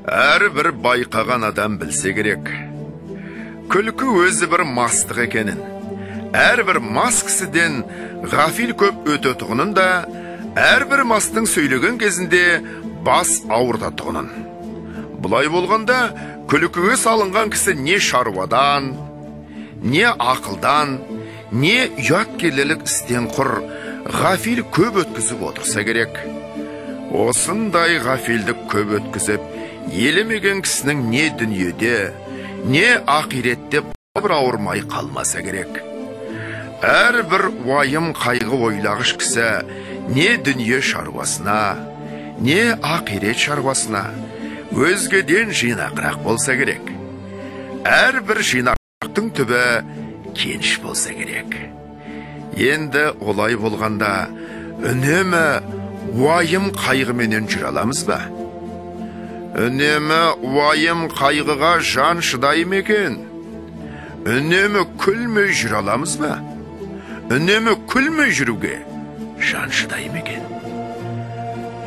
Әрбір байқаған адам білсе керек. Күлкі өзі бір мастық екенін, әрбір мас кісіден ғафил көп өтетұғынын да, әрбір мастың сөйлеген кезінде бас ауыртатұғынын. Бұлай болғанда, күлкіге салынған кісі не шаруадан, не ақылдан, не ұяткерлік істен құр ғафил көп өткізіп отырса керек. Осындай ғафилдік көп өткізіп, елемеген кісінің не дүниеде, не ақиретте бір ауырмай қалмаса керек. Әрбір уайым қайғы ойлағыш кісі не дүние шаруасына, не ақирет шаруасына өзгеден жинақырақ болса керек. Әрбір жинақтың түбі кеніш болса керек. Енді олай болғанда үнемі уайым қайғыменен жүре аламыз ба? Үнемі уайым қайғыға жан шыдай ма екен? Үнемі күлмей жүре аламыз ба? Үнемі күлмей жүруге жан шыдай ма екен?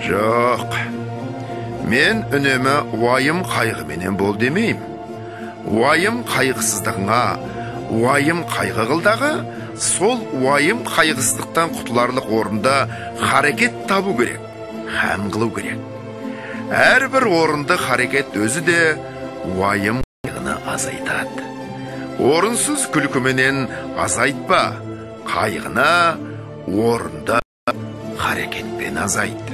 Жоқ. Мен үнемі уайым қайғыменен бол демеймін. Уайым қайғысыздығыңа, уайым қайғы қылдағы, сол уайым қайғысыздықтан құтыларлық орында харекет табу керек, һәм қылу керек. Әрбір орынды харекет өзі де уайым қайғыны азайтады. Орынсыз күлкіменен азайтпа, қайғыны орында харекетпен азайт.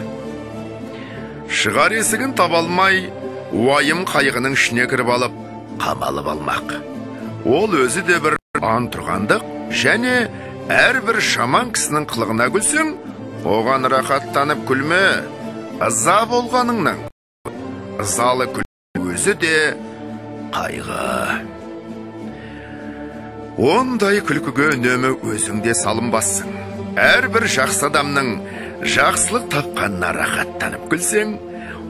Шығар есігін таба алмай, уайым қайғының ішіне кіріп алып, қамалып алмақ. Ол өзі де бір антұрғандық, және әрбір жаман кісінің қылығына күлсең, оған рахаттанып күлме, ыза болғаныңнан. Ызалы күл өзі де қайғы. Ондай күлкіге үнемі өзіңде салынбассың. Әрбір жақсы адамның жақсылық тапқанына рахаттанып күлсең,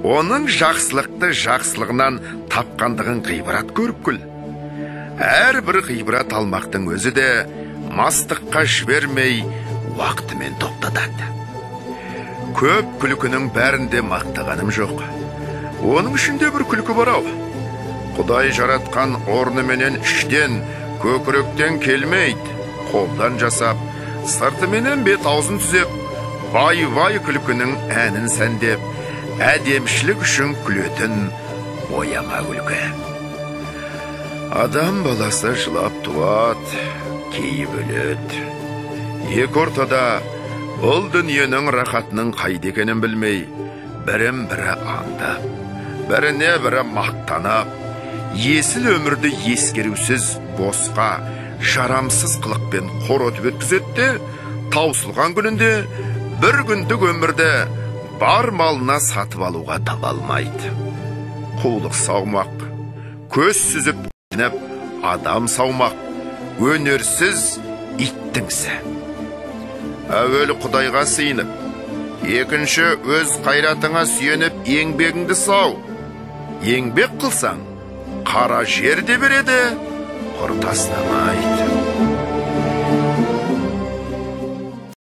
оның жақсылықты жақсылығынан тапқандығын ғибрат көріп күл. Әрбір ғибрат алмақтың өзі де мастыққа жібермей уақытымен тоқтатады. Көп күлкінің бәрінде мақтағаным жоқ. Оның ішінде бір күлкі бар ау. Құдай жаратқан орныменен іштен, көкіректен келмейді. Қолдан жасап, сыртыменен бет аузын түзеп, бай-бай күлкінің әнін сәндеп, әдемшілік үшін күлетін бояма күлкі. Адам баласы жылап туат, кейіп өледі. Екі ортада бұл дүниенің рахатының қайда екенін білмей, бірін-бірі аңдап, біріне бірі мақтанап, есіл өмірді ескерусіз босқа, жарамсыз қылықпен қор өтіп өткізетті, таусылған күнінде бір күндік өмірді бар малына сатып алуға таба алмайды. Қулық саумақ, көз сүзіп адам саумақ, өнерсіз иттіңсі. Әуел Құдайға сыйынып, екінші өз қайратыңа сүйеніп еңбегіңді сау. Еңбек қылсаң, қара жерде береді, құр тастамайды.